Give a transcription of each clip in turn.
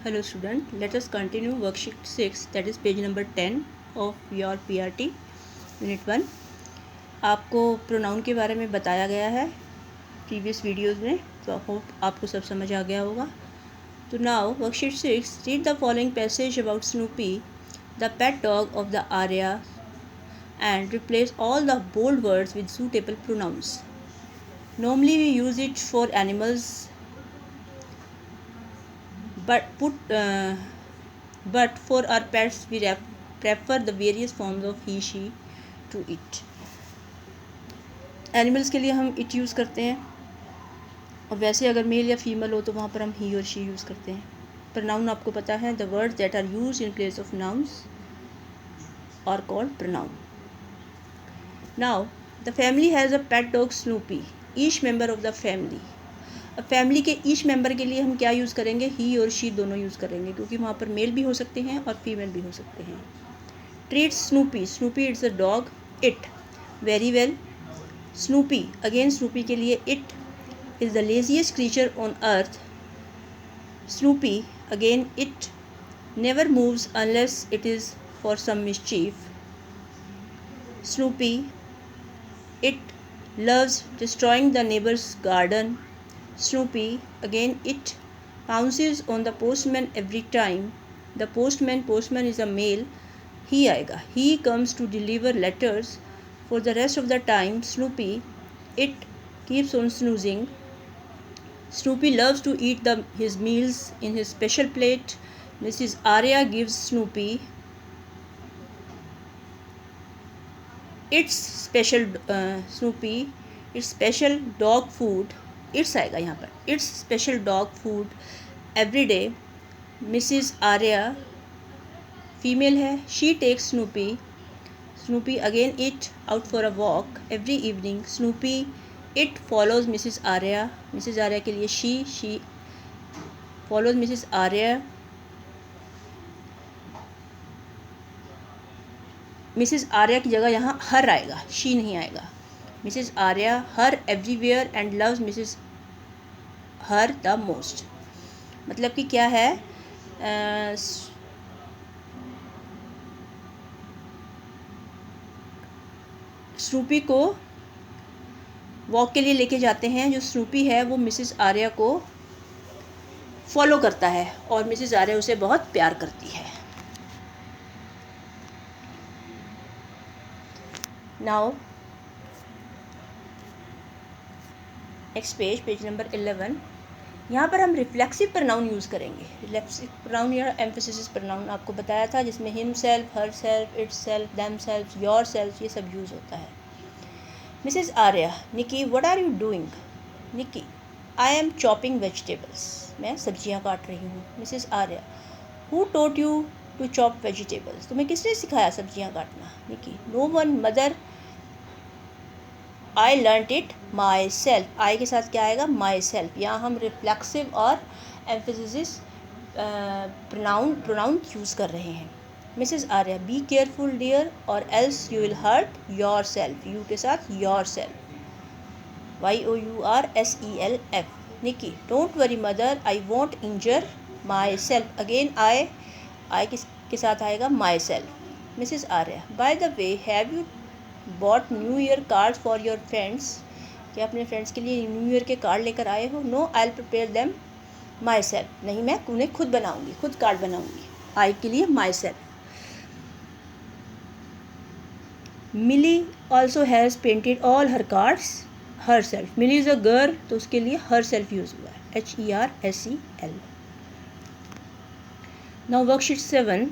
Hello student, let us continue worksheet 6, that is page number 10 of your PRT unit 1. आपको pronoun के बारे में बताया गया है प्रीवियस वीडियोस में, तो होप आपको सब समझ आ गया होगा. तो now worksheet 6, read the following passage about Snoopy, the pet dog of the Arya, and replace all the bold words with suitable pronouns. Normally we use it for animals, but for our pets we prefer the various forms of he, she to it. Animals के लिए हम it use करते हैं, और वैसे अगर mail या female हो तो वहाँ पर हम ही और शी यूज़ करते हैं. प्रोनाउन आपको पता है, the words that are used in place of nouns are called pronoun. Now the family has a pet dog Snoopy. Each member of the family. अब फैमिली के ईच मेंबर के लिए हम क्या यूज़ करेंगे, ही और शी दोनों यूज़ करेंगे, क्योंकि वहाँ पर मेल भी हो सकते हैं और फीमेल भी हो सकते हैं. Treat Snoopy. Snoopy it's a dog. It very well. Snoopy, again Snoopy के लिए it is the laziest creature on earth. Snoopy, again it never moves unless it is for some mischief. Snoopy, it loves destroying the neighbor's garden. Snoopy, again it pounces on the postman every time. The postman is a male, he आएगा. He comes to deliver letters. For the rest of the time, Snoopy, it keeps on snoozing. Snoopy loves to eat his meals in his special plate. Mrs. Arya gives Snoopy it's special Snoopy it's special dog food. It's आएगा यहाँ पर. It's special dog food every day. Mrs Arya female है, she takes Snoopy. Snoopy again it out for a walk every evening. Snoopy it follows Mrs Arya. Mrs Arya के लिए she follows Mrs Arya. Mrs Arya की जगह यहाँ her आएगा, शी नहीं आएगा. Mrs Arya her everywhere and loves Mrs her the most. मतलब कि क्या है, स्नूपी को वॉक के लिए लेके जाते हैं. जो स्नूपी है वो मिसिज आर्या को फॉलो करता है और मिसिज आर्या उसे बहुत प्यार करती है. Now next page number 11. यहाँ पर हम रिफ्लेक्सिव प्रोनाउन यूज़ करेंगे. रिफ्लेक्सिव प्रोनाउन या एम्फेसिस प्रोनाउन आपको बताया था, जिसमें himself, herself, itself, themself, yourself, ये सब यूज़ होता है. Mrs Arya, Nikki what are you doing. Nikki, I am chopping vegetables. मैं सब्जियाँ काट रही हूँ. Mrs Arya, who taught you to chop vegetables. तुम्हें किसने सिखाया सब्जियाँ काटना. निकी, no one mother, I learnt it myself. I के साथ क्या आएगा, माई सेल्फ. यहाँ हम रिफ्लेक्सिव और एम्फेसिस प्रोनाउन यूज़ कर रहे हैं. Mrs Arya, be careful dear और else you will hurt yourself. You के साथ yourself. YOURSELF. Nikki, don't worry mother, I won't injure myself. Again I के साथ आएगा myself. Mrs Arya, by the way have you bought New Year card for your friends. क्या अपने friends के लिए new year के card लेकर आए हो. No, I will prepare them myself. नहीं, मैं उन्हें खुद बनाऊंगी, खुद कार्ड बनाऊंगी. आई के लिए myself. Milly also has painted all her cards herself. Milly is a girl, तो उसके लिए हर सेल्फ यूज़ हुआ है, HERSEL. Now worksheet 7.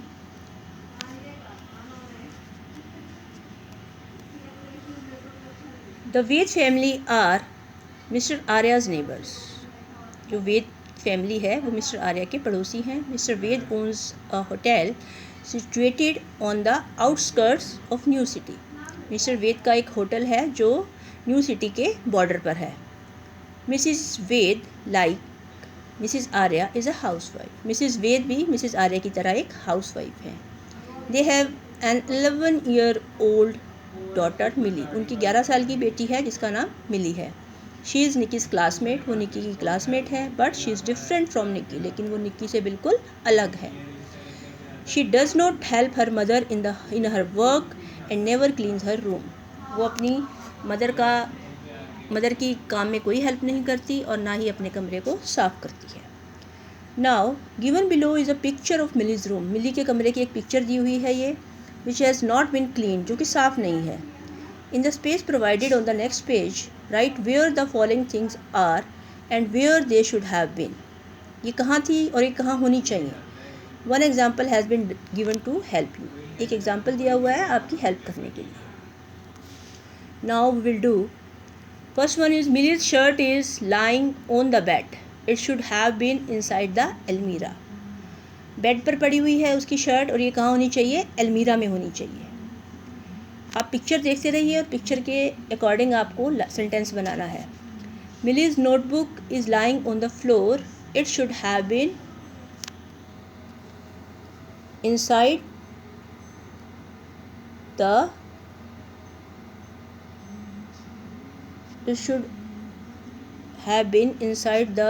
The Ved family are Mr Arya's neighbours. जो वेद फैमिली है वो मिस्टर आर्या के पड़ोसी हैं. Mr Ved owns a hotel situated on the outskirts of new city. Mr Ved का एक होटल है जो न्यू सिटी के बॉर्डर पर है. Mrs Ved like Mrs Arya is a housewife. Mrs Ved भी मिसिज आर्या की तरह एक हाउस वाइफ है. They have an 11-year-old daughter Milly. उनकी 11 साल की बेटी है जिसका नाम मिली है. शी इज़ निकीज़ क्लासमेट, वो निकी की क्लासमेट है, but she is different from Nikki, लेकिन वो निकी से बिल्कुल अलग है। She does not help her mother in her work and never cleans her room, वो अपनी मदर की काम में कोई हेल्प नहीं करती और ना ही अपने कमरे को साफ़ करती है। Now given below is a picture of Milly's room, Milly के कमरे की एक पिक्चर दी हुई है ये, which has not been clean, जो कि साफ़ नहीं है। In the space provided on the next page write where the following things are and where they should have been, ये कहाँ थी और ये कहाँ होनी चाहिए। One example has been given to help you, एक एग्जाम्पल दिया हुआ है आपकी हेल्प करने के लिए। Now we will do first one is Milly's shirt is lying on the bed, it should have been inside the अलमीरा, बेड पर पड़ी हुई है उसकी शर्ट और ये कहाँ होनी चाहिए, अलमीरा में होनी चाहिए। आप पिक्चर देखते रहिए और पिक्चर के अकॉर्डिंग आपको सेंटेंस बनाना है। Milly's notebook is lying on the floor, it should have been inside the, it should have been inside the,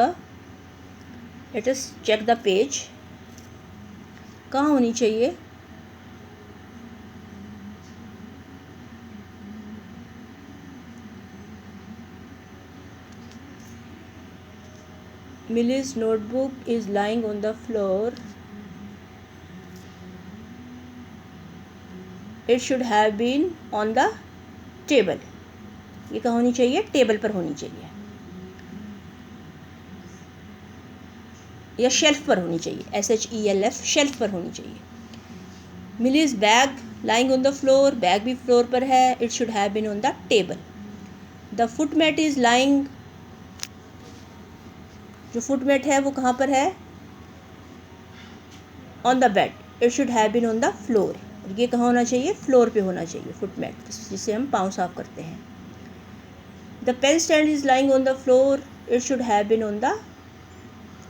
let us check the page, कहाँ होनी चाहिए, Millie's notebook is lying on the floor, it should have been on the table, ये कहाँ होनी चाहिए, table पर होनी चाहिए या शेल्फ पर होनी चाहिए, SHELF, शेल्फ पर होनी चाहिए। Milly's bag lying on the floor, bag भी फ्लोर पर है, it should have been on the table. The footmat is lying, जो फुटमैट है वो कहाँ पर है, on the bed, it should have been on the floor, और ये कहाँ होना चाहिए, फ्लोर पे होना चाहिए फुटमैट, जिससे हम पाँव साफ करते हैं। The pen stand is lying on the floor, it should have been on the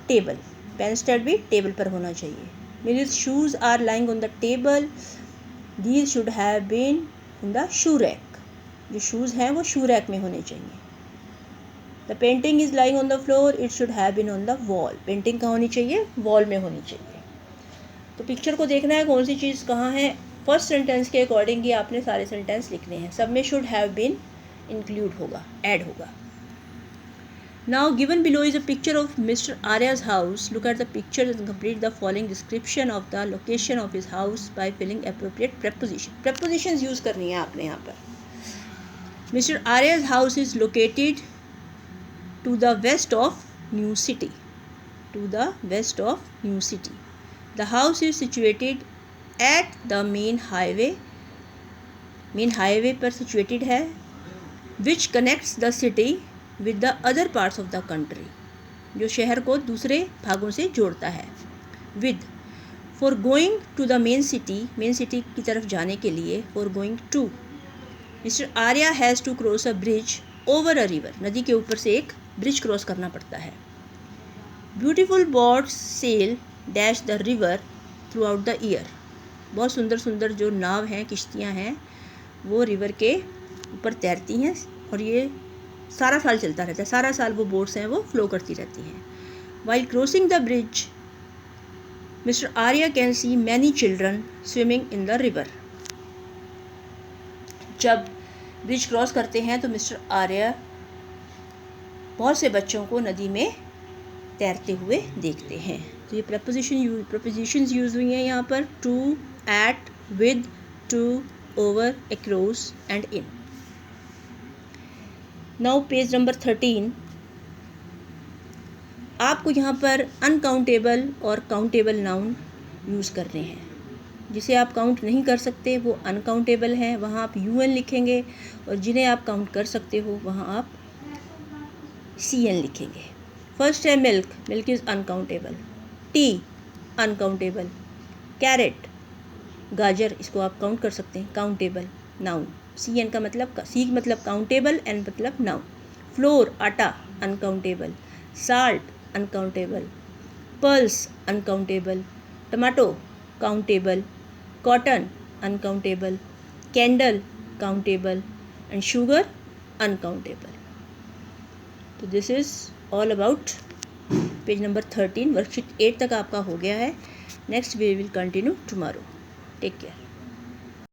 table, pen stand भी टेबल पर होना चाहिए। Milly's shoes are lying on the table, these should have been in the shoe rack, जो shoes हैं वो shoe rack में होने चाहिए। The painting is lying on the floor, it should have been on the wall, painting कहाँ होनी चाहिए, wall में होनी चाहिए। तो पिक्चर को देखना है कौन सी चीज़ कहाँ है, फर्स्ट सेंटेंस के अकॉर्डिंग ही आपने सारे सेंटेंस लिखने हैं, सब में शुड हैव बीन इंक्लूड होगा, ऐड होगा। Now given below is a picture of Mr. Arya's house. Look at the picture and complete the following description of the location of his house by filling appropriate preposition. Prepositions use करनी है आपने यहाँ पर। Mr. Arya's house is located to the west of New City. To the west of New City. The house is situated at the main highway. Main highway पर situated है, which connects the city with the other parts of the country, जो शहर को दूसरे भागों से जोड़ता है। with, for going to the main city की तरफ जाने के लिए, for going to, Mr. Arya has to cross a bridge over a river, नदी के ऊपर से एक ब्रिज क्रॉस करना पड़ता है। beautiful boats sail dash the river throughout the year, बहुत सुंदर सुंदर जो नाव हैं, किश्तियाँ हैं, वो रिवर के ऊपर तैरती हैं और ये सारा साल चलता रहता है, सारा साल वो बोट्स हैं वो फ्लो करती रहती हैं। While crossing the bridge mister Arya can see many children swimming in the river, जब ब्रिज क्रॉस करते हैं तो मिस्टर आर्या बहुत से बच्चों को नदी में तैरते हुए देखते हैं। तो ये प्रपोजिशंस यूज हुई हैं यहाँ पर, to, at, with, to, over, across and in. Now page number 13, आपको यहाँ पर अनकाउंटेबल और काउंटेबल नाउन यूज़ करने हैं। जिसे आप काउंट नहीं कर सकते वो अनकाउंटेबल हैं, वहाँ आप UN लिखेंगे, और जिन्हें आप काउंट कर सकते हो वहाँ आप CN लिखेंगे। फर्स्ट है milk, milk is uncountable. Tea uncountable. Carrot गाजर, इसको आप काउंट कर सकते हैं, काउंटेबल नाउन। CN का मतलब, C मतलब काउंटेबल, N मतलब नाउन। फ्लोर आटा uncountable. Salt uncountable. Pearls uncountable. Tomato countable. Cotton uncountable. Candle countable and sugar uncountable. तो this is all about page number 13, worksheet 8 तक आपका हो गया है। Next we will continue tomorrow. Take care.